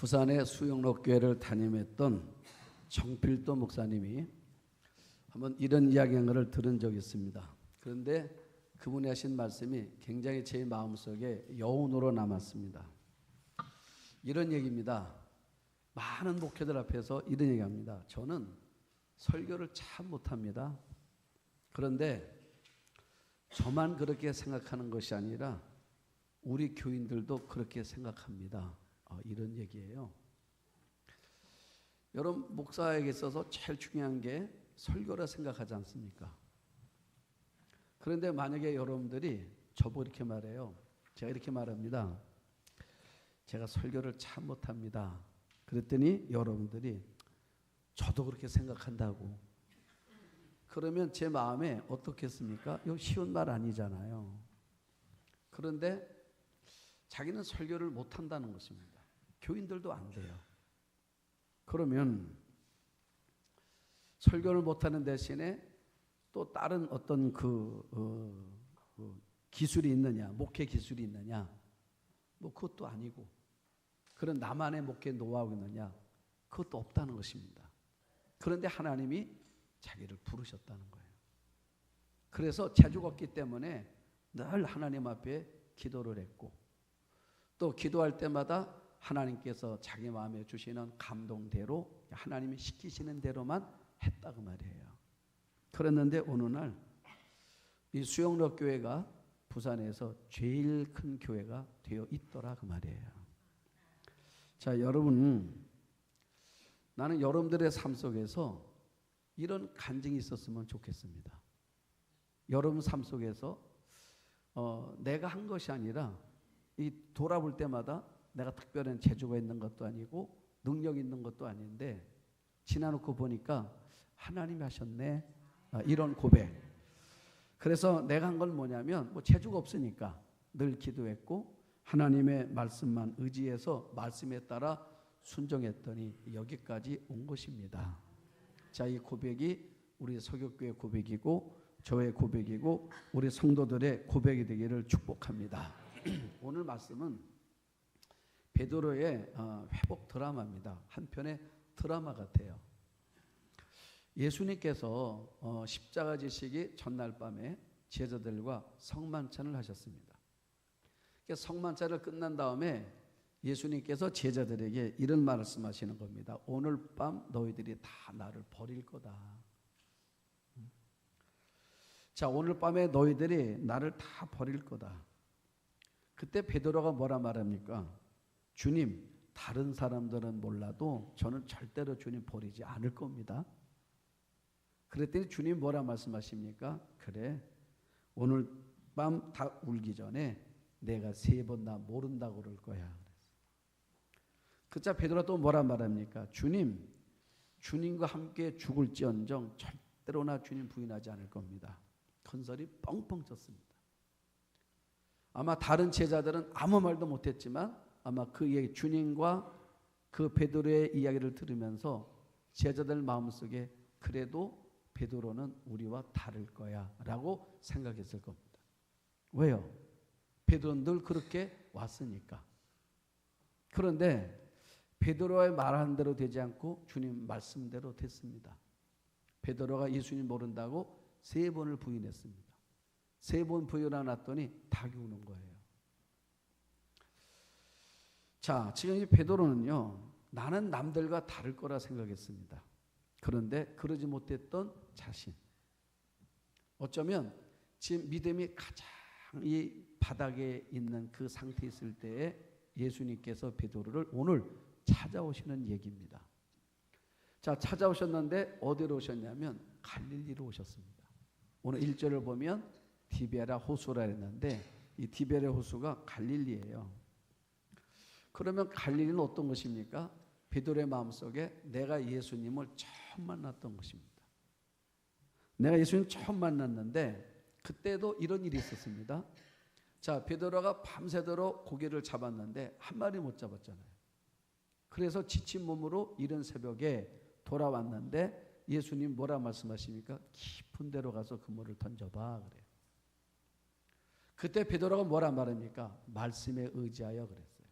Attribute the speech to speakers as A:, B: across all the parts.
A: 부산의 수영록교회를 담임했던 정필도 목사님이 한번 이런 이야기한 것을 들은 적이 있습니다. 그런데 그분이 하신 말씀이 굉장히 제 마음속에 여운으로 남았습니다. 이런 얘기입니다. 많은 목회들 앞에서 이런 얘기합니다. 저는 설교를 참 못합니다. 그런데 저만 그렇게 생각하는 것이 아니라 우리 교인들도 그렇게 생각합니다. 이런 얘기예요. 여러분, 목사에게 있어서 제일 중요한 게 설교라 생각하지 않습니까? 그런데 만약에 여러분들이 저보고 이렇게 말해요. 제가 이렇게 말합니다. 제가 설교를 참 못합니다. 그랬더니 여러분들이 저도 그렇게 생각한다고. 그러면 제 마음에 어떻겠습니까? 이거 쉬운 말 아니잖아요. 그런데 자기는 설교를 못한다는 것입니다. 교인들도 안 돼요. 그러면 설교를 못하는 대신에 또 다른 어떤 기술이 있느냐, 목회 기술이 있느냐, 뭐 그것도 아니고, 그런 나만의 목회 노하우가 있느냐, 그것도 없다는 것입니다. 그런데 하나님이 자기를 부르셨다는 거예요. 그래서 재주가 없기 때문에 늘 하나님 앞에 기도를 했고, 또 기도할 때마다 하나님께서 자기 마음에 주시는 감동대로 하나님이 시키시는 대로만 했다고 말이에요. 그랬는데 어느 날 이 수영록 교회가 부산에서 제일 큰 교회가 되어 있더라 그 말이에요. 자, 여러분, 나는 여러분들의 삶 속에서 이런 간증이 있었으면 좋겠습니다. 여러분 삶 속에서 내가 한 것이 아니라 이 돌아볼 때마다 내가 특별한 재주가 있는 것도 아니고 능력 있는 것도 아닌데 지나놓고 보니까 하나님이 하셨네, 이런 고백. 그래서 내가 한 건 뭐냐면, 뭐 재주가 없으니까 늘 기도했고 하나님의 말씀만 의지해서 말씀에 따라 순종했더니 여기까지 온 것입니다. 자, 이 고백이 우리 서교교회 고백이고 저의 고백이고 우리 성도들의 고백이 되기를 축복합니다. 오늘 말씀은 베드로의 회복 드라마입니다. 한편의 드라마 같아요. 예수님께서 십자가 지시기 전날 밤에 제자들과 성만찬을 하셨습니다. 성만찬을 끝난 다음에 예수님께서 제자들에게 이런 말씀하시는 겁니다. 오늘 밤 너희들이 다 나를 버릴 거다. 자, 오늘 밤에 너희들이 나를 다 버릴 거다. 그때 베드로가 뭐라 말합니까? 주님, 다른 사람들은 몰라도 저는 절대로 주님 버리지 않을 겁니다. 그랬더니 주님 뭐라 말씀하십니까? 그래, 오늘 밤 다 울기 전에 내가 3번 나 모른다고 그럴 거야. 그자 베드로가 또 뭐라 말합니까? 주님, 주님과 함께 죽을지언정 절대로나 주님 부인하지 않을 겁니다. 큰소리 뻥뻥 쳤습니다. 아마 다른 제자들은 아무 말도 못했지만 아마 그 얘기, 주님과 그 베드로의 이야기를 들으면서 제자들 마음속에 그래도 베드로는 우리와 다를 거야 라고 생각했을 겁니다. 왜요? 베드로는 늘 그렇게 왔으니까. 그런데 베드로의 말한 대로 되지 않고 주님 말씀대로 됐습니다. 베드로가 예수님 모른다고 3번을 부인했습니다. 3번 부인하놨더니 닭이 우는 거예요. 자, 지금 이 베드로는요, 나는 남들과 다를 거라 생각했습니다. 그런데 그러지 못했던 자신. 어쩌면 지금 믿음이 가장 이 바닥에 있는 그 상태에 있을 때에 예수님께서 베드로를 오늘 찾아오시는 얘기입니다. 자, 찾아오셨는데 어디로 오셨냐면 갈릴리로 오셨습니다. 오늘 1절을 보면 디베라 호수라 했는데 이 디베라 호수가 갈릴리예요. 그러면 갈릴리는 어떤 것입니까? 베드로의 마음속에 내가 예수님을 처음 만났던 것입니다. 내가 예수님 처음 만났는데 그때도 이런 일이 있었습니다. 자, 베드로가 밤새도록 고기를 잡았는데 한 마리 못 잡았잖아요. 그래서 지친 몸으로 이른 새벽에 돌아왔는데 예수님 뭐라 말씀하십니까? 깊은 데로 가서 그물을 던져봐 그래요. 그때 베드로가 뭐라 말합니까? 말씀에 의지하여 그랬어요.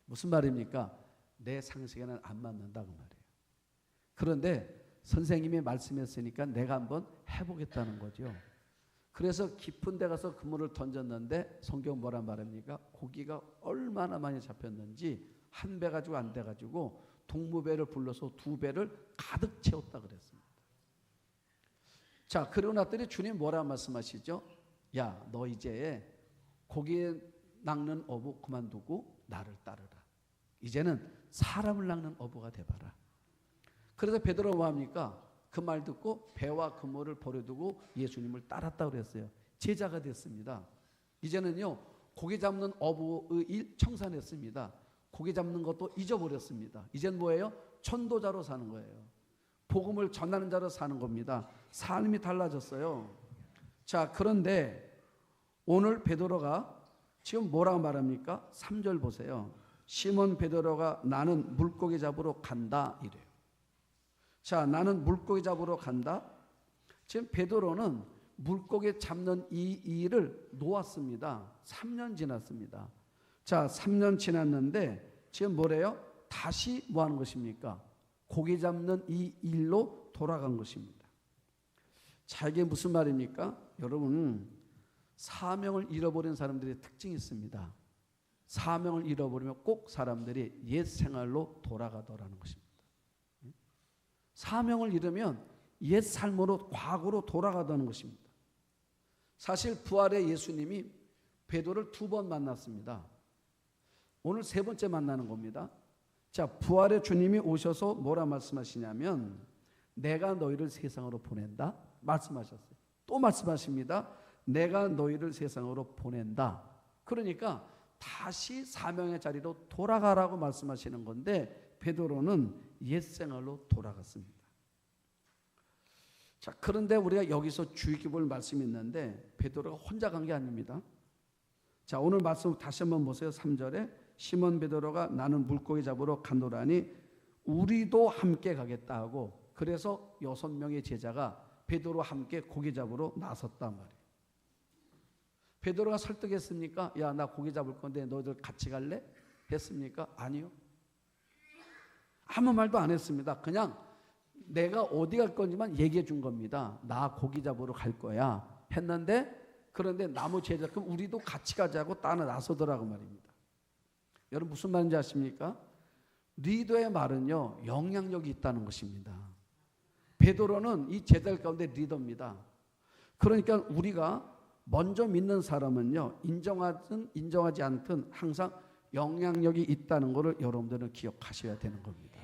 A: 무슨 말입니까? 내 상식에는 안 맞는다고 말이에요. 그런데 선생님이 말씀했으니까 내가 한번 해보겠다는 거죠. 그래서 깊은 데 가서 그물을 던졌는데 성경 뭐라 말합니까? 고기가 얼마나 많이 잡혔는지 한 배 가지고 안 돼 가지고 동무배를 불러서 두 배를 가득 채웠다 그랬습니다. 자, 그러고 났더니 주님 뭐라 말씀하시죠? 야, 너 이제 고기 낚는 어부 그만두고 나를 따르라. 이제는 사람을 낚는 어부가 돼봐라. 그래서 베드로가 뭐합니까? 그 말 듣고 배와 그물을 버려두고 예수님을 따랐다고 그랬어요. 제자가 됐습니다. 이제는요, 고기 잡는 어부의 일 청산했습니다. 고기 잡는 것도 잊어버렸습니다. 이젠 뭐예요? 전도자로 사는 거예요. 복음을 전하는 자로 사는 겁니다. 삶이 달라졌어요. 자, 그런데 오늘 베드로가 지금 뭐라고 말합니까? 3절 보세요. 시몬 베드로가 나는 물고기 잡으러 간다 이래요. 자, 나는 물고기 잡으러 간다. 지금 베드로는 물고기 잡는 이 일을 놓았습니다. 3년 지났습니다. 자, 3년 지났는데 지금 뭐래요? 다시 뭐 하는 것입니까? 고기 잡는 이 일로 돌아간 것입니다. 자, 이게 무슨 말입니까? 여러분, 사명을 잃어버린 사람들의 특징이 있습니다. 사명을 잃어버리면 꼭 사람들이 옛 생활로 돌아가더라는 것입니다. 사명을 잃으면 옛 삶으로 과거로 돌아가다는 것입니다. 사실 부활의 예수님이 베드로를 2번 만났습니다. 오늘 3번째 만나는 겁니다. 자, 부활의 주님이 오셔서 뭐라 말씀하시냐면 내가 너희를 세상으로 보낸다 말씀하셨어요. 또 말씀하십니다. 내가 너희를 세상으로 보낸다. 그러니까 다시 사명의 자리로 돌아가라고 말씀하시는 건데 베드로는 옛 생활로 돌아갔습니다. 자, 그런데 우리가 여기서 주의 깊을 말씀이 있는데 베드로가 혼자 간 게 아닙니다. 자, 오늘 말씀 다시 한번 보세요. 3절에 시몬 베드로가 나는 물고기 잡으러 가노라니 우리도 함께 가겠다 하고 그래서 6명의 제자가 베드로와 함께 고기 잡으러 나섰단 말이에요. 베드로가 설득했습니까? 야, 나 고기 잡을 건데 너희들 같이 갈래? 했습니까? 아니요. 아무 말도 안 했습니다. 그냥 내가 어디 갈 건지만 얘기해 준 겁니다. 나 고기 잡으러 갈 거야 했는데 그런데 나무 제자 그럼 우리도 같이 가자고 따라 나서더라고 말입니다. 여러분 무슨 말인지 아십니까? 리더의 말은요 영향력이 있다는 것입니다. 베드로는 이 제자들 가운데 리더입니다. 그러니까 우리가 먼저 믿는 사람은요 인정하든 인정하지 않든 항상 영향력이 있다는 것을 여러분들은 기억하셔야 되는 겁니다.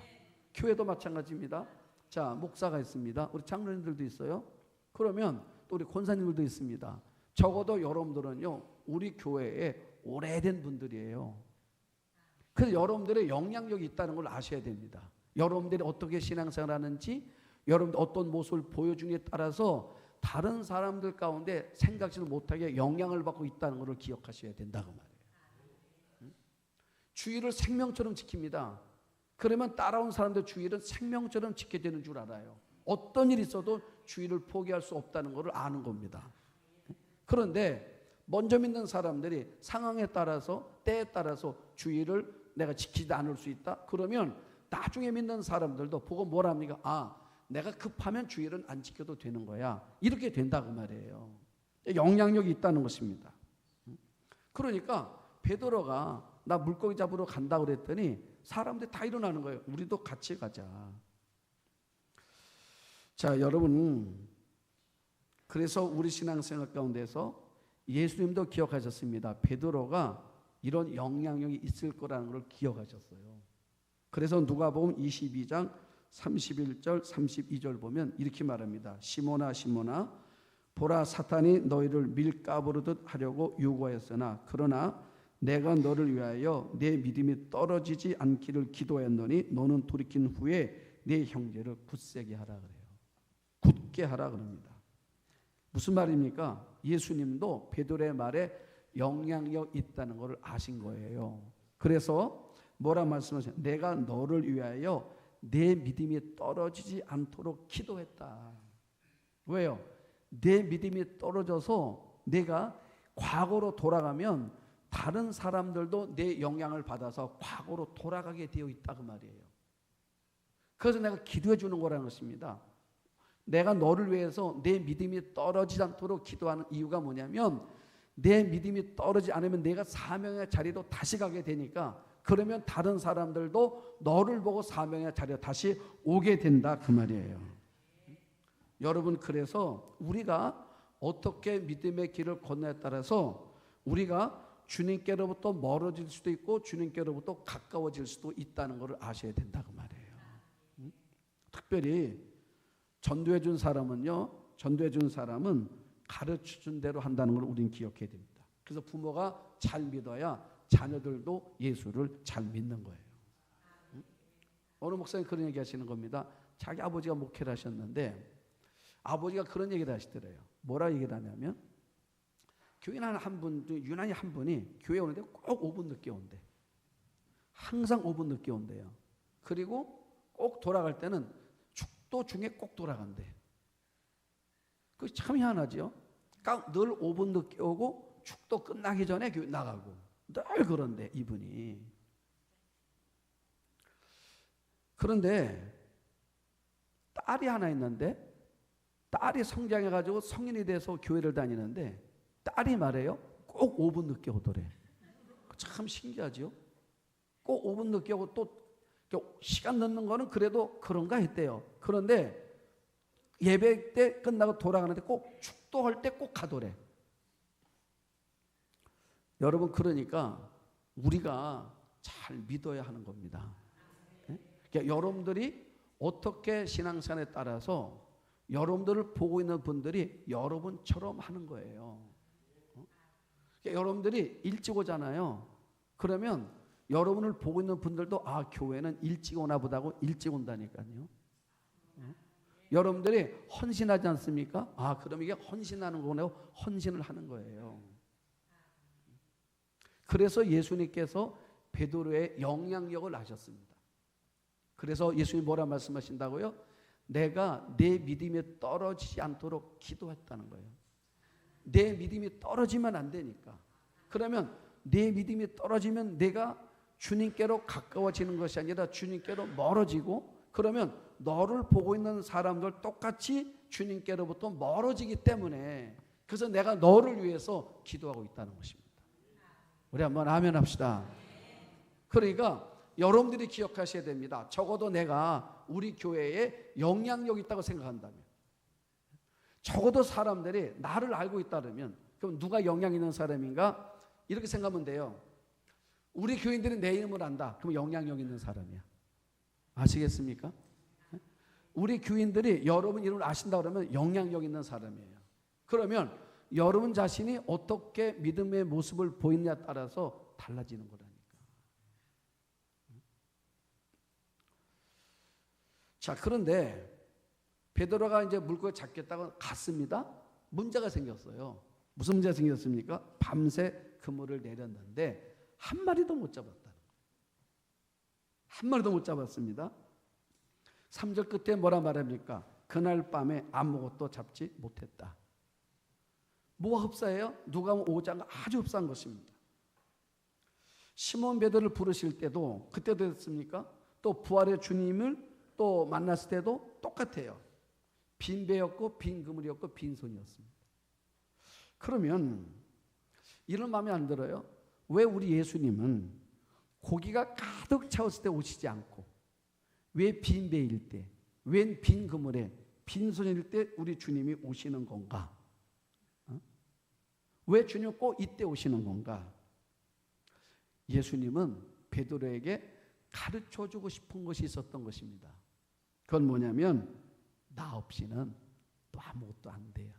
A: 교회도 마찬가지입니다. 자, 목사가 있습니다. 우리 장로님들도 있어요. 그러면 또 우리 권사님들도 있습니다. 적어도 여러분들은요 우리 교회에 오래된 분들이에요. 그래서 여러분들의 영향력이 있다는 걸 아셔야 됩니다. 여러분들이 어떻게 신앙생활 하는지 여러분들 어떤 모습을 보여주느냐에 따라서 다른 사람들 가운데 생각지도 못하게 영향을 받고 있다는 것을 기억하셔야 된다고 말이에요. 주의를 생명처럼 지킵니다. 그러면 따라온 사람들 주의를 생명처럼 지켜야 되는 줄 알아요. 어떤 일이 있어도 주의를 포기할 수 없다는 것을 아는 겁니다. 그런데 먼저 믿는 사람들이 상황에 따라서 때에 따라서 주의를 내가 지키지 않을 수 있다. 그러면 나중에 믿는 사람들도 보고 뭐라 합니까? 아, 내가 급하면 주의를 안 지켜도 되는 거야. 이렇게 된다고 말이에요. 영향력이 있다는 것입니다. 그러니까 베드로가 나 물고기 잡으러 간다고 그랬더니 사람들이 다 일어나는 거예요. 우리도 같이 가자. 자, 여러분 그래서 우리 신앙생활 가운데서 예수님도 기억하셨습니다. 베드로가 이런 영향력이 있을 거라는 걸 기억하셨어요. 그래서 누가복음 22장 31절 32절 보면 이렇게 말합니다. 시몬아 시몬아 보라 사탄이 너희를 밀가부르듯 하려고 유고했으나 그러나 내가 너를 위하여 내 믿음이 떨어지지 않기를 기도했노니 너는 돌이킨 후에 내 형제를 굳세게 하라 그래요. 굳게 하라 그럽니다. 무슨 말입니까? 예수님도 베드로의 말에 영향력 있다는 것을 아신 거예요. 그래서 뭐라 말씀하세요? 내가 너를 위하여 내 믿음이 떨어지지 않도록 기도했다. 왜요? 내 믿음이 떨어져서 내가 과거로 돌아가면 다른 사람들도 내 영향을 받아서 과거로 돌아가게 되어 있다 그 말이에요. 그래서 내가 기도해 주는 거라는 것입니다. 내가 너를 위해서 내 믿음이 떨어지지 않도록 기도하는 이유가 뭐냐면 내 믿음이 떨어지지 않으면 내가 사명의 자리로 다시 가게 되니까 그러면 다른 사람들도 너를 보고 사명의 자리로 다시 오게 된다 그 말이에요. 여러분 그래서 우리가 어떻게 믿음의 길을 걷느냐에 따라서 우리가 주님께로부터 멀어질 수도 있고 주님께로부터 가까워질 수도 있다는 것을 아셔야 된다 그 말이에요. 특별히 전도해 준 사람은 가르쳐 준 대로 한다는 걸 우리는 기억해야 됩니다. 그래서 부모가 잘 믿어야 자녀들도 예수를 잘 믿는 거예요. 어느 목사님 그런 얘기 하시는 겁니다. 자기 아버지가 목회를 하셨는데 아버지가 그런 얘기를 하시더래요. 뭐라 얘기를 하냐면 교회 한 분, 유난히 한 분이 교회 오는데 꼭 5분 늦게 온대. 항상 5분 늦게 온대요. 그리고 꼭 돌아갈 때는 축도 중에 꼭 돌아간대. 그게 참 희한하죠. 늘 5분 늦게 오고 축도 끝나기 전에 교회 나가고 늘 그런데 이분이. 그런데 딸이 하나 있는데 딸이 성장해가지고 성인이 돼서 교회를 다니는데 딸이 말해요. 꼭 5분 늦게 오더래. 참 신기하죠. 꼭 5분 늦게 오고 또 시간 늦는 거는 그래도 그런가 했대요. 그런데 예배 때 끝나고 돌아가는데 꼭 축도할 때 꼭 가더래. 여러분 그러니까 우리가 잘 믿어야 하는 겁니다. 그러니까 여러분들이 어떻게 신앙생활에 따라서 여러분들을 보고 있는 분들이 여러분처럼 하는 거예요. 그러니까 여러분들이 일찍 오잖아요. 그러면 여러분을 보고 있는 분들도 아 교회는 일찍 오나 보다고 일찍 온다니까요. 여러분들이 헌신하지 않습니까? 아 그럼 이게 헌신하는 거네요. 헌신을 하는 거예요. 그래서 예수님께서 베드로의 영향력을 아셨습니다. 그래서 예수님이 뭐라 말씀하신다고요? 내가 내 믿음이 떨어지지 않도록 기도했다는 거예요. 내 믿음이 떨어지면 안 되니까. 그러면 내 믿음이 떨어지면 내가 주님께로 가까워지는 것이 아니라 주님께로 멀어지고 그러면 너를 보고 있는 사람들 똑같이 주님께로부터 멀어지기 때문에 그래서 내가 너를 위해서 기도하고 있다는 것입니다. 우리 한번 아멘 합시다. 그러니까 여러분들이 기억하셔야 됩니다. 적어도 내가 우리 교회에 영향력 있다고 생각한다면 적어도 사람들이 나를 알고 있다면 그럼 누가 영향 있는 사람인가? 이렇게 생각하면 돼요. 우리 교인들이 내 이름을 안다. 그럼 영향력 있는 사람이야. 아시겠습니까? 우리 교인들이 여러분 이름을 아신다 그러면 영향력 있는 사람이에요. 그러면 여러분 자신이 어떻게 믿음의 모습을 보이느냐에 따라서 달라지는 거라니까. 자, 그런데 베드로가 이제 물고기 잡겠다고 갔습니다. 문제가 생겼어요. 무슨 문제가 생겼습니까? 밤새 그물을 내렸는데 한 마리도 못 잡았다는 거예요. 한 마리도 못 잡았습니다. 3절 끝에 뭐라 말합니까? 그날 밤에 아무것도 잡지 못했다. 뭐가 흡사해요? 누가 보면 오자가 아주 흡사한 것입니다. 시몬 베드로를 부르실 때도 그때도 했습니까? 또 부활의 주님을 또 만났을 때도 똑같아요. 빈 배였고 빈 그물이었고 빈 손이었습니다. 그러면 이런 마음이 안 들어요? 왜 우리 예수님은 고기가 가득 차었을 때 오시지 않고 왜 빈 배일 때, 왜 빈 그물에 빈 손일 때 우리 주님이 오시는 건가? 왜 주님 꼭 이때 오시는 건가? 예수님은 베드로에게 가르쳐주고 싶은 것이 있었던 것입니다. 그건 뭐냐면 나 없이는 또 아무것도 안 돼요.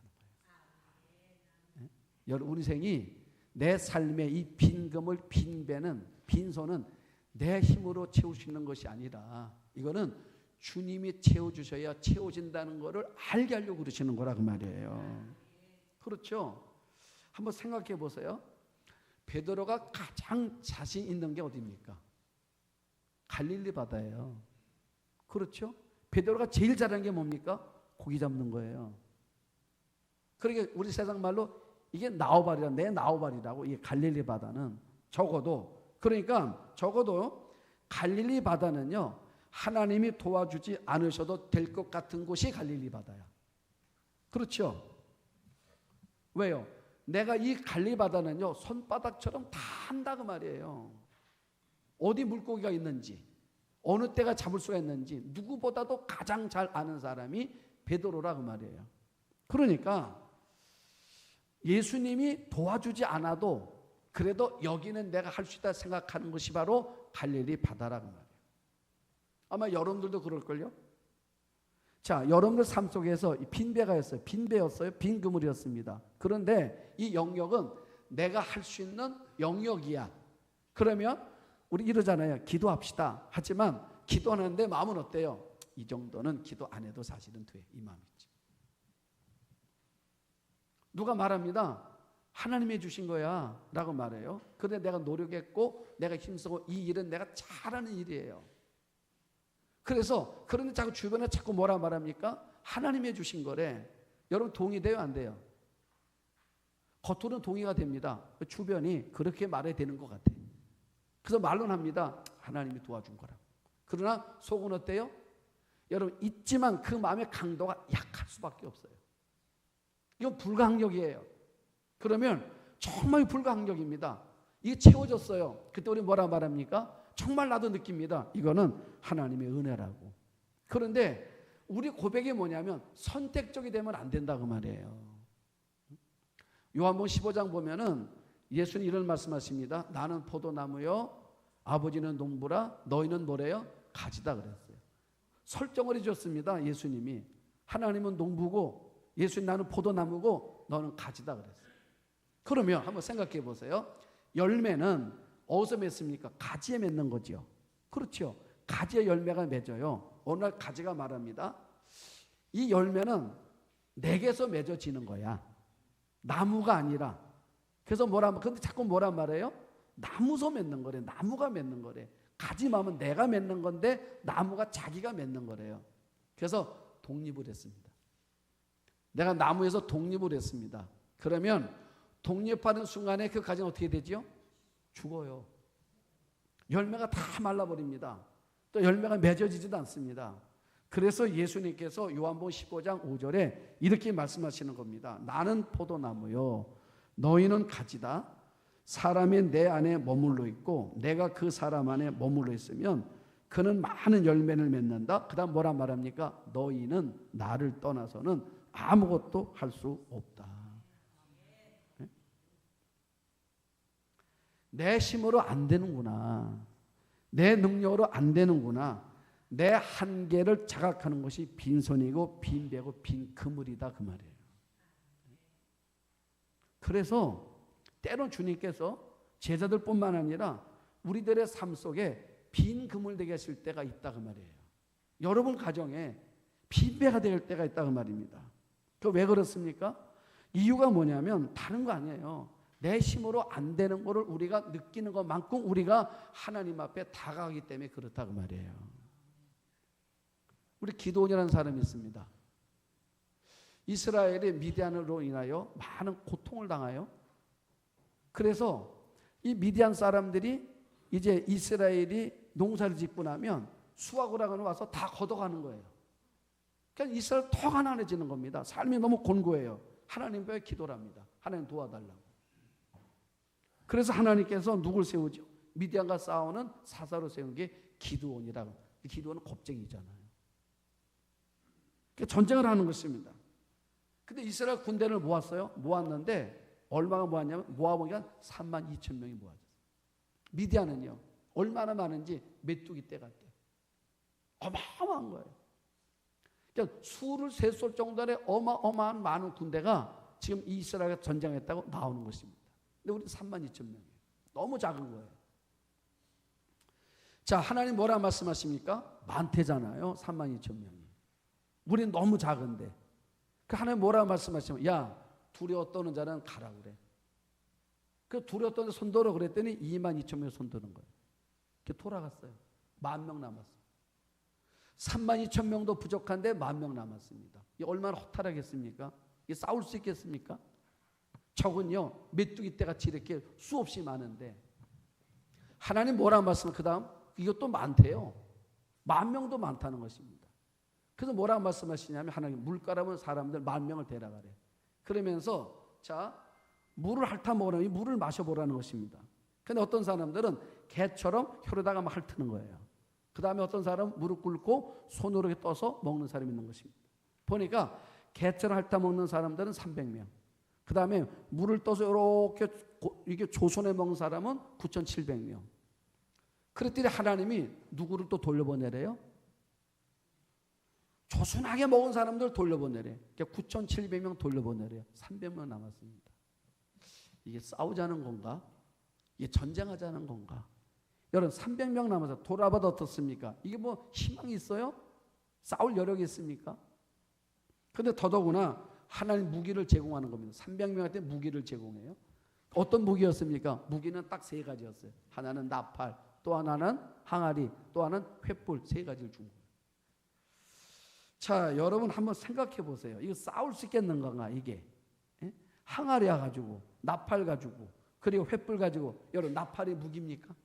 A: 여러분 우리 생이 내 삶의 이 빈 그물, 빈 배는, 빈 손은 내 힘으로 채울 수 있는 것이 아니라 이거는 주님이 채워주셔야 채워진다는 것을 알게 하려고 그러시는 거라 그 말이에요. 그렇죠? 한번 생각해 보세요. 베드로가 가장 자신 있는 게 어디입니까? 갈릴리 바다예요. 그렇죠? 베드로가 제일 잘하는 게 뭡니까? 고기 잡는 거예요. 그러니까 우리 세상 말로 이게 나우발이라, 내 나우발이라고. 이게 갈릴리 바다는 적어도, 그러니까 적어도 갈릴리 바다는요, 하나님이 도와주지 않으셔도 될 것 같은 곳이 갈릴리 바다야. 그렇죠? 왜요? 내가 이 갈릴리 바다는요, 손바닥처럼 다 안다 그 말이에요. 어디 물고기가 있는지, 어느 때가 잡을 수가 있는지 누구보다도 가장 잘 아는 사람이 베드로라 그 말이에요. 그러니까 예수님이 도와주지 않아도 그래도 여기는 내가 할 수 있다 생각하는 것이 바로 갈릴리 바다라 그 말이에요. 아마 여러분들도 그럴걸요? 자, 여러분들 삶 속에서 빈배가였어요. 빈배였어요. 빈 그물이었습니다. 그런데 이 영역은 내가 할 수 있는 영역이야. 그러면 우리 이러잖아요. 기도합시다. 하지만 기도하는데 마음은 어때요? 이 정도는 기도 안 해도 사실은 돼. 이 마음이지. 누가 말합니다. 하나님이 주신 거야 라고 말해요. 그런데 내가 노력했고 내가 힘쓰고 이 일은 내가 잘하는 일이에요. 그래서 그런데 자꾸 주변에 자꾸 뭐라 말합니까? 하나님이 주신 거래. 여러분 동의돼요? 안 돼요? 겉으로는 동의가 됩니다. 주변이 그렇게 말해야 되는 것 같아. 그래서 말로는 합니다. 하나님이 도와준 거라고. 그러나 속은 어때요? 여러분 있지만 그 마음의 강도가 약할 수밖에 없어요. 이건 불가항력이에요. 그러면 정말 불가항력입니다. 이게 채워졌어요. 그때 우리 뭐라 말합니까? 정말 나도 느낍니다. 이거는 하나님의 은혜라고. 그런데 우리 고백이 뭐냐면 선택적이 되면 안 된다고 말이에요. 요한복음 15장 보면은 예수님 이런 말씀하십니다. 나는 포도나무요, 아버지는 농부라, 너희는 뭐래요? 가지다 그랬어요. 설정을 해줬습니다. 예수님이. 하나님은 농부고 예수님 나는 포도나무고 너는 가지다 그랬어요. 그러면 한번 생각해 보세요. 열매는 어디서 맺습니까? 가지에 맺는 거죠. 그렇죠. 가지에 열매가 맺어요. 어느 날 가지가 말합니다. 이 열매는 내게서 맺어지는 거야. 나무가 아니라. 그래서 근데 자꾸 뭐라 말해요? 나무서 맺는 거래. 나무가 맺는 거래. 가지 마음은 내가 맺는 건데 나무가 자기가 맺는 거래요. 그래서 독립을 했습니다. 내가 나무에서 독립을 했습니다. 그러면 독립하는 순간에 그 가지는 어떻게 되죠? 죽어요. 열매가 다 말라버립니다. 또 열매가 맺어지지도 않습니다. 그래서 예수님께서 요한복음 15장 5절에 이렇게 말씀하시는 겁니다. 나는 포도나무요, 너희는 가지다. 사람이 내 안에 머물러 있고 내가 그 사람 안에 머물러 있으면 그는 많은 열매를 맺는다. 그 다음 뭐라 말합니까? 너희는 나를 떠나서는 아무것도 할 수 없다. 네? 내 힘으로 안 되는구나. 내 능력으로 안 되는구나. 내 한계를 자각하는 것이 빈손이고 빈배고 빈 그물이다 그 말이에요. 그래서 때론 주님께서 제자들뿐만 아니라 우리들의 삶 속에 빈 그물 되게 하실 때가 있다 그 말이에요. 여러분 가정에 빈배가 될 때가 있다 그 말입니다. 그 왜 그렇습니까? 이유가 뭐냐면 다른 거 아니에요. 내 힘으로 안 되는 거를 우리가 느끼는 것만큼 우리가 하나님 앞에 다가가기 때문에 그렇다 그 말이에요. 우리 기도원이라는 사람이 있습니다. 이스라엘이 미디안으로 인하여 많은 고통을 당하여 그래서 이 미디안 사람들이 이제 이스라엘이 농사를 짓고 나면 수확을 하고 와서 다 걷어가는 거예요. 그러니까 이스라엘 더 가난해지는 겁니다. 삶이 너무 곤고해요. 하나님 왜 기도를 합니다. 하나님 도와달라고. 그래서 하나님께서 누굴 세우죠? 미디안과 싸우는 사사로 세운 게 기드온이라고. 기드온은 겁쟁이잖아요. 그러니까 전쟁을 하는 것입니다. 근데 이스라엘 군대를 모았어요. 모았는데 얼마가 모았냐면 모아보니까 32,000명이 모아졌어요. 미디안은요. 얼마나 많은지 메뚜기 떼가 떼. 어마어마한 거예요. 그러니까 수를 셀 정도의 어마어마한 많은 군대가 지금 이스라엘과 전쟁했다고 나오는 것입니다. 근데 우리 32,000명이에요. 너무 작은 거예요. 자, 하나님 뭐라 말씀하십니까? 많대잖아요. 32,000명이. 우리는 너무 작은데. 그 하나님 뭐라 말씀하시면 야, 두려워 떠는 자는 가라 그래. 그 두려워 떠는 손들어 그랬더니 22,000명이 손드는 거예요. 이렇게 돌아갔어요. 10,000명 남았어요. 32,000명도 부족한데 10,000명 남았습니다. 이게 얼마나 허탈하겠습니까? 이게 싸울 수 있겠습니까? 적은요 메뚜기 떼같이 이렇게 수없이 많은데 하나님 뭐라 말씀을 그 다음 이것도 많대요. 10,000명도 많다는 것입니다. 그래서 뭐라고 말씀하시냐면 하나님 물가라면 사람들 10,000명을 데려가래. 그러면서 자 물을 핥아먹으라니 물을 마셔보라는 것입니다. 근데 어떤 사람들은 개처럼 혀로다가 막 핥는 거예요. 그 다음에 어떤 사람은 무릎 꿇고 손으로 이렇게 떠서 먹는 사람이 있는 것입니다. 보니까 개처럼 핥아먹는 사람들은 300명. 그 다음에 물을 떠서 이렇게 조선해 먹는 사람은 9,700명. 그랬더니 하나님이 누구를 또 돌려보내래요? 조순하게 먹은 사람들 돌려보내래. 9,700명 돌려보내래요. 300명 남았습니다. 이게 싸우자는 건가? 이게 전쟁하자는 건가? 여러분 300명 남아서 돌아봐도 어떻습니까? 이게 뭐 희망이 있어요? 싸울 여력이 있습니까? 그런데 더더구나 하나님 무기를 제공하는 겁니다. 300명한테 무기를 제공해요. 어떤 무기였습니까? 무기는 딱 3가지였어요. 하나는 나팔, 또 하나는 항아리, 또 하나는 횃불. 3가지를 준 거예요. 자, 여러분 한번 생각해 보세요. 이거 싸울 수 있겠는 건가 이게? 예? 항아리 가지고, 나팔 가지고, 그리고 횃불 가지고. 여러분 나팔이 무기입니까?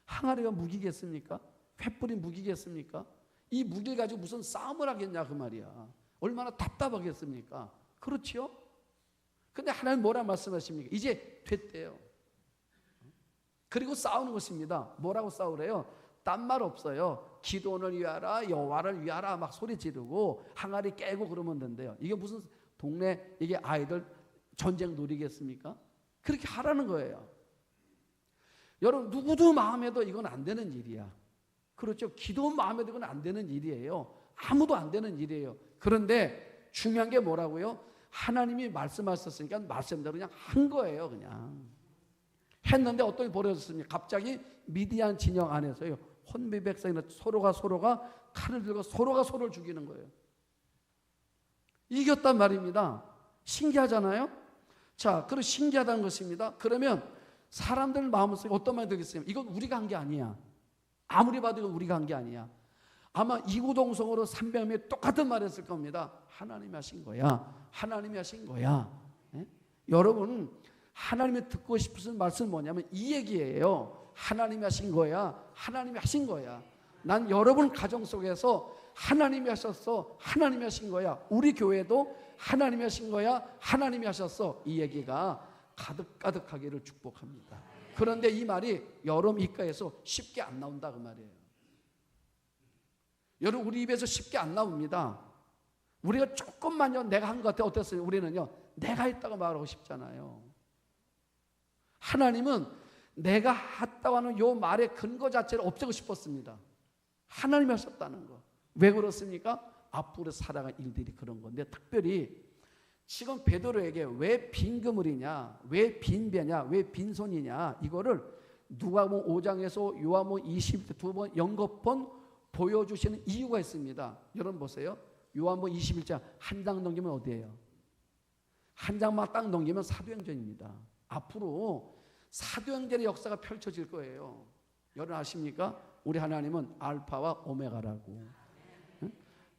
A: 항아리가 무기겠습니까? 횃불이 무기겠습니까? 이 무기를 가지고 무슨 싸움을 하겠냐 그 말이야. 얼마나 답답하겠습니까? 그렇지요? 근데 하나님 뭐라 말씀하십니까? 이제 됐대요. 그리고 싸우는 것입니다. 뭐라고 싸우래요? 딴 말 없어요. 기도원을 위하라, 여호와를 위하라 막 소리 지르고 항아리 깨고 그러면 된대요. 이게 무슨 동네 이게 아이들 전쟁 놀이겠습니까? 그렇게 하라는 거예요. 여러분 누구도 마음에도 이건 안 되는 일이야. 그렇죠? 기도원 마음에도 이건 안 되는 일이에요. 아무도 안 되는 일이에요. 그런데 중요한 게 뭐라고요? 하나님이 말씀하셨으니까 말씀대로 그냥 한 거예요. 그냥 했는데 어떤 게 벌어졌습니까? 갑자기 미디안 진영 안에서요 혼미 백성이나 서로가 칼을 들고 서로가 서로를 죽이는 거예요. 이겼단 말입니다. 신기하잖아요. 자, 그리고 신기하다는 것입니다. 그러면 사람들 마음속에 어떤 말이 들겠어요? 이건 우리가 한 게 아니야. 아무리 봐도 이건 우리가 한 게 아니야. 아마 이구동성으로 300명이 똑같은 말을 했을 겁니다. 하나님이 하신 거야. 하나님이 하신 거야. 네? 여러분 하나님이 듣고 싶으신 말씀은 뭐냐면 이 얘기예요. 하나님이 하신 거야. 하나님이 하신 거야. 난 여러분 가정 속에서 하나님이 하셨어. 하나님이 하신 거야. 우리 교회도 하나님이 하신 거야. 하나님이 하셨어. 이 얘기가 가득가득하기를 축복합니다. 그런데 이 말이 여러분 입가에서 쉽게 안 나온다 그 말이에요. 여러분 우리 입에서 쉽게 안 나옵니다. 우리가 조금만요 내가 한 것 같아 어땠어요? 우리는요 내가 했다고 말하고 싶잖아요. 하나님은 내가 했다고 하는 요 말의 근거 자체를 없애고 싶었습니다. 하나님이 하셨다는 거. 왜 그렇습니까? 앞으로 살아갈 일들이 그런 건데 특별히 지금 베드로에게 왜 빈 그물이냐, 왜 빈 배냐, 왜 빈손이냐 이거를 누가복음 5장에서 요한복음 20절 두 번 연거폰 보여주시는 이유가 있습니다. 여러분 보세요. 요한복음 21장 한 장 넘기면 어디예요? 한 장만 딱 넘기면 사도행전입니다. 앞으로 사도행전의 역사가 펼쳐질 거예요. 여러분 아십니까? 우리 하나님은 알파와 오메가라고.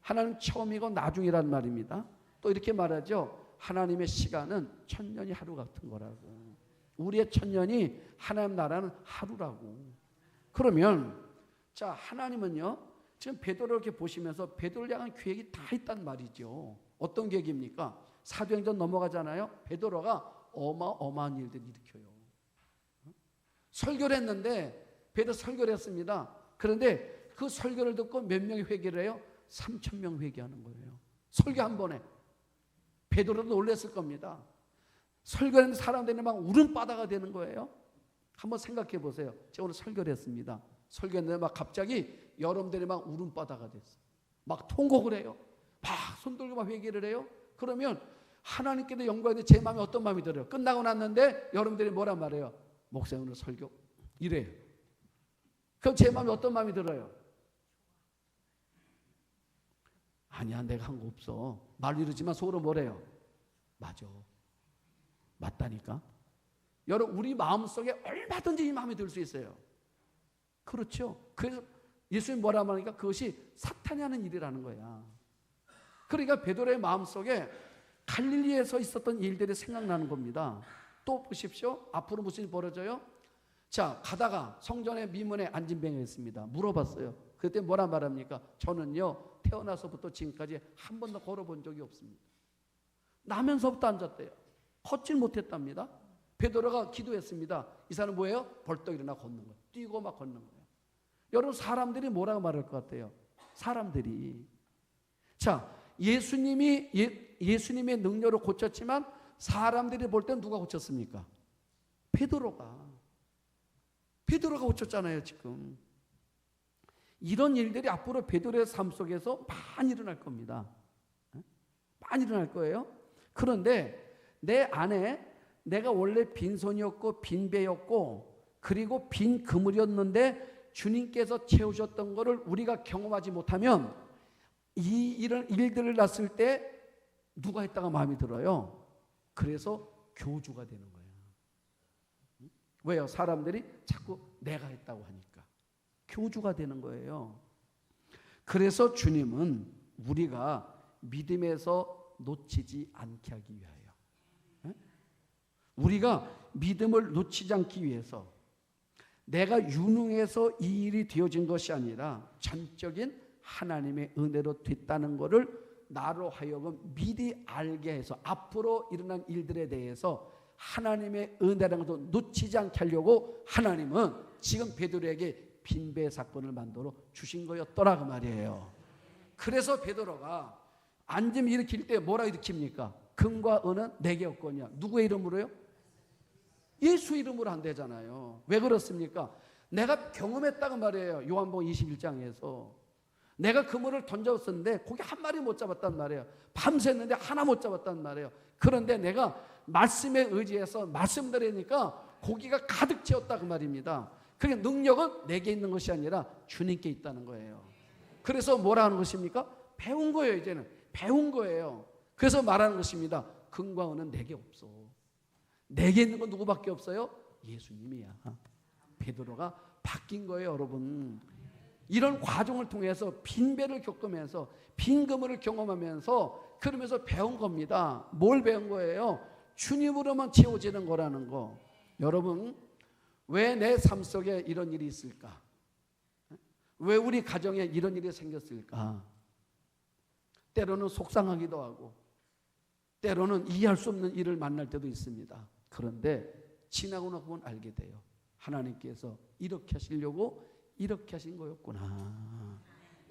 A: 하나님 처음이고 나중이란 말입니다. 또 이렇게 말하죠. 하나님의 시간은 천년이 하루 같은 거라고. 우리의 천년이 하나님 나라는 하루라고. 그러면 자 하나님은요 지금 베드로를 이렇게 보시면서 베드로를 향한 계획이 다 있단 말이죠. 어떤 계획입니까? 사도행전 넘어가잖아요. 베드로가 어마어마한 일들을 일으켜요. 설교를 했는데 베드로 설교를 했습니다. 그런데 그 설교를 듣고 몇 명이 회개를 해요? 3,000명 회개하는 거예요. 설교 한 번에. 베드로도 놀랐을 겁니다. 설교하는 사람들이 막 울음바다가 되는 거예요. 한번 생각해 보세요. 제가 오늘 설교를 했습니다. 설교했는데 막 갑자기 여러분들이 막 울음바다가 됐어요. 막 통곡을 해요. 막 손 들고 막 회개를 해요. 그러면 하나님께도 영광인데 제 마음에 어떤 마음이 들어요? 끝나고 났는데 여러분들이 뭐란 말이에요? 목사님 오늘 설교 이래요. 그럼 제 마음에 어떤 마음이 들어요? 아니야 내가 한 거 없어. 말 이르지만 속으로 뭐래요? 맞아. 맞다니까. 여러분 우리 마음속에 얼마든지 이 마음이 들 수 있어요. 그렇죠. 그래서 예수님 뭐라 말하니까 그것이 사탄이 하는 일이라는 거야. 그러니까 베드로의 마음속에 갈릴리에서 있었던 일들이 생각나는 겁니다. 또 보십시오. 앞으로 무슨 일이 벌어져요? 자, 가다가 성전의 미문에 안진뱅이가 있습니다. 물어봤어요. 그때 뭐라 말합니까? 저는요, 태어나서부터 지금까지 한 번도 걸어본 적이 없습니다. 나면서부터 앉았대요. 걷질 못했답니다. 베드로가 기도했습니다. 이 사람은 뭐예요? 벌떡 일어나 걷는 거예요. 뛰고 막 걷는 거예요. 여러분, 사람들이 뭐라고 말할 것 같아요? 사람들이. 자, 예수님의 능력으로 고쳤지만 사람들이 볼 땐 누가 고쳤습니까? 베드로가 고쳤잖아요, 지금. 이런 일들이 앞으로 베드로의 삶 속에서 많이 일어날 겁니다. 많이 일어날 거예요. 그런데 내 안에 내가 원래 빈손이었고 빈배였고 그리고 빈 그물이었는데 주님께서 채우셨던 것을 우리가 경험하지 못하면 이런 일들을 났을 때 누가 했다가 마음이 들어요. 그래서 교주가 되는 거예요. 왜요? 사람들이 자꾸 내가 했다고 하니까 교주가 되는 거예요. 그래서 주님은 우리가 믿음에서 놓치지 않게 하기 위하여, 우리가 믿음을 놓치지 않기 위해서 내가 유능해서 이 일이 되어진 것이 아니라 전적인 하나님의 은혜로 됐다는 것을 나로 하여금 미리 알게 해서 앞으로 일어난 일들에 대해서 하나님의 은혜라는 것도 놓치지 않게 하려고 하나님은 지금 베드로에게 빈배 사건을 만들어 주신 거였더라 그 말이에요. 그래서 베드로가 안짐 일으킬 때 뭐라 일으킵니까? 금과 은은 내게 없거니와. 누구의 이름으로요? 예수 이름으로 안 되잖아요. 왜 그렇습니까? 내가 경험했다고 말이에요. 요한복음 21장에서 내가 그물을 던졌었는데 고기 한 마리 못 잡았단 말이에요. 밤샜는데 하나 못 잡았단 말이에요. 그런데 내가 말씀에 의지해서 말씀드리니까 고기가 가득 채웠다 그 말입니다. 그러니까 능력은 내게 있는 것이 아니라 주님께 있다는 거예요. 그래서 뭐라 하는 것입니까? 배운 거예요. 이제는 배운 거예요. 그래서 말하는 것입니다. 금과 은은 내게 없어. 내게 있는 건 누구밖에 없어요? 예수님이야. 베드로가 바뀐 거예요, 여러분. 이런 과정을 통해서 빈배를 겪으면서 빈 그물을 경험하면서 그러면서 배운 겁니다. 뭘 배운 거예요? 주님으로만 채워지는 거라는 거. 여러분, 왜 내 삶 속에 이런 일이 있을까? 왜 우리 가정에 이런 일이 생겼을까? 때로는 속상하기도 하고 때로는 이해할 수 없는 일을 만날 때도 있습니다. 그런데 지나고 나면 알게 돼요. 하나님께서 이렇게 하시려고 이렇게 하신 거였구나.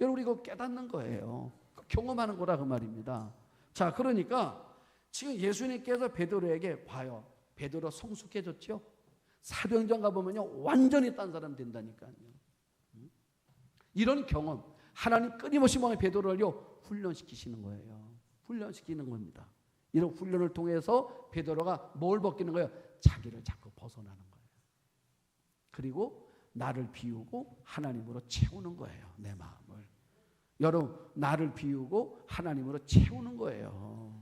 A: 여러분, 이거 깨닫는 거예요. 경험하는 거라 그 말입니다. 자, 그러니까 지금 예수님께서 베드로에게 봐요. 베드로 성숙해졌죠? 사도행전 가보면요, 완전히 딴 사람 된다니까요. 이런 경험, 하나님 끊임없이 베드로를요 훈련시키시는 거예요. 훈련시키는 겁니다. 이런 훈련을 통해서 베드로가 뭘 벗기는 거예요? 자기를 자꾸 벗어나는 거예요. 그리고 나를 비우고 하나님으로 채우는 거예요. 내 마음을. 여러분, 나를 비우고 하나님으로 채우는 거예요.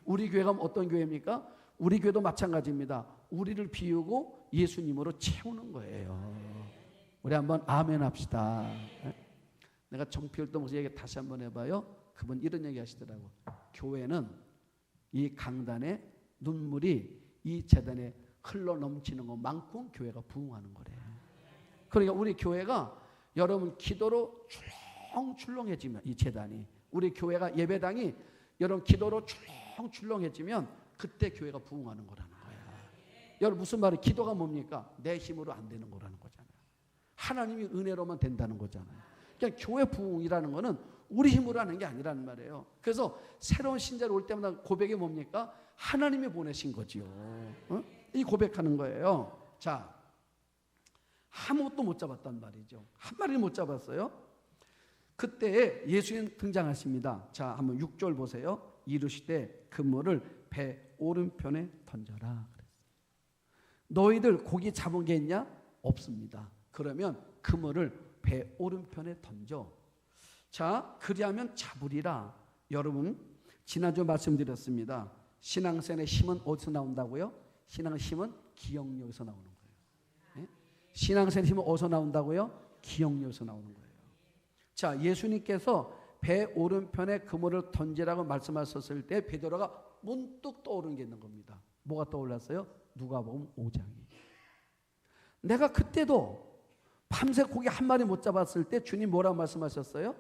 A: 우리 교회가 어떤 교회입니까? 우리 교회도 마찬가지입니다. 우리를 비우고 예수님으로 채우는 거예요. 우리 한번 아멘 합시다. 내가 정필도 목사에게 다시 한번 해봐요. 그분 이런 얘기 하시더라고. 교회는 이 강단에 눈물이 이 제단에 흘러 넘치는 것만큼 교회가 부흥하는 거래요. 그러니까 우리 교회가 여러분 기도로 출렁출렁해지면, 이 제단이, 우리 교회가 예배당이 여러분 기도로 출렁출렁해지면 그때 교회가 부흥하는 거라는 거야. 여러분, 무슨 말이에요? 기도가 뭡니까? 내 힘으로 안 되는 거라는 거잖아요. 하나님이 은혜로만 된다는 거잖아요. 그러니까 교회 부흥이라는 거는 우리 힘으로 하는 게 아니라는 말이에요. 그래서 새로운 신자를 올 때마다 고백이 뭡니까? 하나님이 보내신 거지요. 이 고백하는 거예요. 자, 아무것도 못 잡았단 말이죠. 한 마리를 못 잡았어요. 그때 예수님 등장하십니다. 자, 한번 6절 보세요. 이르시되 그물을 배 오른편에 던져라. 너희들 고기 잡은 게 있냐? 없습니다. 그러면 그물을 배 오른편에 던져. 자, 그리하면 잡으리라. 여러분, 지난주 말씀드렸습니다. 신앙생의 힘은 어디서 나온다고요? 신앙의 힘은 기억력에서 나오는 거예요. 네? 신앙생의 힘은 어디서 나온다고요? 기억력에서 나오는 거예요. 자, 예수님께서 배 오른편에 그물을 던지라고 말씀하셨을 때 베드로가 문득 떠오르는 게 있는 겁니다. 뭐가 떠올랐어요? 누가복음 5장이. 내가 그때도 밤새 고기 한 마리 못 잡았을 때 주님 뭐라고 말씀하셨어요?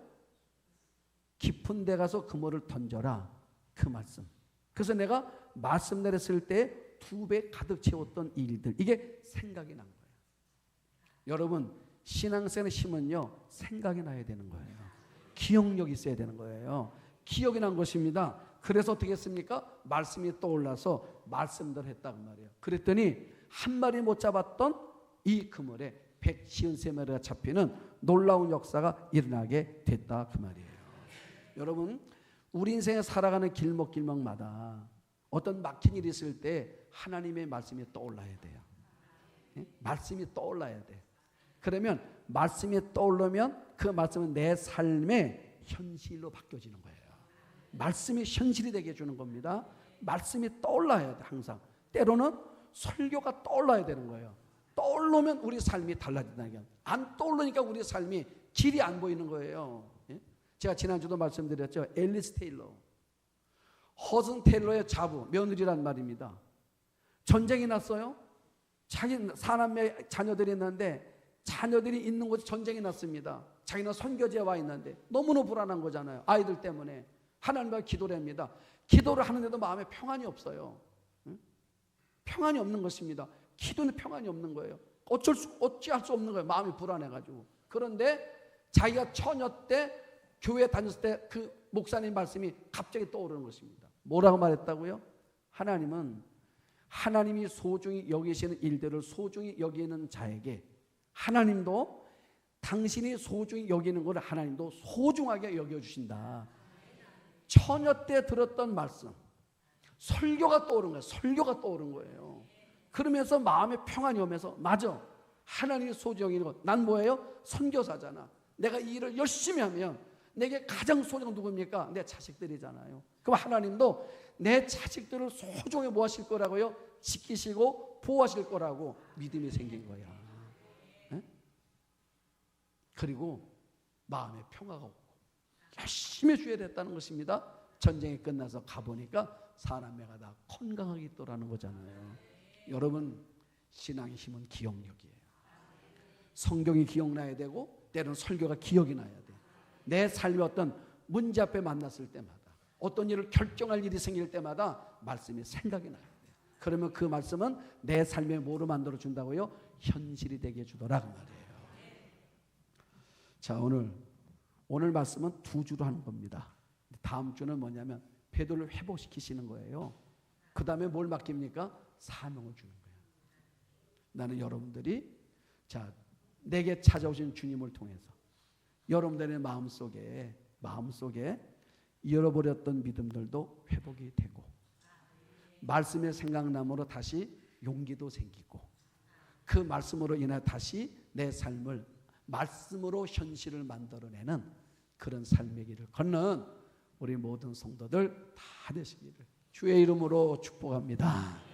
A: 깊은 데 가서 그물을 던져라. 그 말씀. 그래서 내가 말씀 내렸을 때 2배 가득 채웠던 일들, 이게 생각이 난 거예요. 여러분, 신앙생활의 힘은요, 생각이 나야 되는 거예요. 기억력이 있어야 되는 거예요. 기억이 난 것입니다. 그래서 어떻게 했습니까? 말씀이 떠올라서 말씀대로 했다고 말이에요. 그랬더니 한 마리 못 잡았던 이 그물에 153마리가 잡히는 놀라운 역사가 일어나게 됐다 그 말이에요. 여러분, 우리 인생에 살아가는 길목길목마다 어떤 막힌 일이 있을 때 하나님의 말씀이 떠올라야 돼요. 말씀이 떠올라야 돼. 그러면 말씀이 떠오르면 그 말씀은 내 삶의 현실로 바뀌어지는 거예요. 말씀이 현실이 되게 해주는 겁니다. 말씀이 떠올라야 돼. 항상 때로는 설교가 떠올라야 되는 거예요. 떠오르면 우리 삶이 달라진다는 게, 안 떠오르니까 우리 삶이 길이 안 보이는 거예요. 제가 지난주도 말씀드렸죠. 앨리스 테일러, 허슨 테일러의 자부, 며느리란 말입니다. 전쟁이 났어요. 자기 사남매 자녀들이 있는데 자녀들이 있는 곳에 전쟁이 났습니다. 자기는 선교지에 와 있는데 너무너무 불안한 거잖아요. 아이들 때문에. 하나님 앞에 기도를 합니다. 기도를 하는데도 마음에 평안이 없어요. 평안이 없는 것입니다. 기도는 평안이 없는 거예요. 어찌할 수 없는 거예요. 마음이 불안해가지고. 그런데 자기가 처녀 때 교회 다녔을 때 그 목사님 말씀이 갑자기 떠오르는 것입니다. 뭐라고 말했다고요? 하나님은 하나님이 소중히 여기시는 일들을 소중히 여기는 자에게 하나님도 당신이 소중히 여기는 것을 하나님도 소중하게 여겨주신다. 처녀 때 들었던 말씀, 설교가 떠오른 거예요. 설교가 떠오른 거예요. 그러면서 마음에 평안이 오면서, 맞아, 하나님이 소중히 여기는 것. 난 뭐예요? 선교사잖아. 내가 이 일을 열심히 하면 내게 가장 소중한 누구입니까? 내 자식들이잖아요. 그럼 하나님도 내 자식들을 소중히 뭐 하실 거라고요? 지키시고 보호하실 거라고 믿음이 생긴 거야. 네? 그리고 마음에 평화가 오고 열심히 주어야 됐다는 것입니다. 전쟁이 끝나서 가보니까 사람매가 다 건강하게 있더라는 거잖아요. 여러분, 신앙의 힘은 기억력이에요. 성경이 기억나야 되고 때로는 설교가 기억이 나야 돼요. 내 삶의 어떤 문제 앞에 만났을 때마다, 어떤 일을 결정할 일이 생길 때마다 말씀이 생각이 나야 돼요. 그러면 그 말씀은 내 삶에 뭐로 만들어 준다고요? 현실이 되게 해주더라 그 말이에요. 자, 오늘 말씀은 2주로 하는 겁니다. 다음 주는 뭐냐면 베드로를 회복시키시는 거예요. 그 다음에 뭘 맡깁니까? 사명을 주는 거예요. 나는 여러분들이 내게 찾아오신 주님을 통해서 여러분들의 마음속에 잃어버렸던 믿음들도 회복이 되고, 말씀의 생각남으로 다시 용기도 생기고, 그 말씀으로 인해 다시 내 삶을 말씀으로 현실을 만들어내는 그런 삶의 길을 걷는 우리 모든 성도들 다 되시기를 주의 이름으로 축복합니다.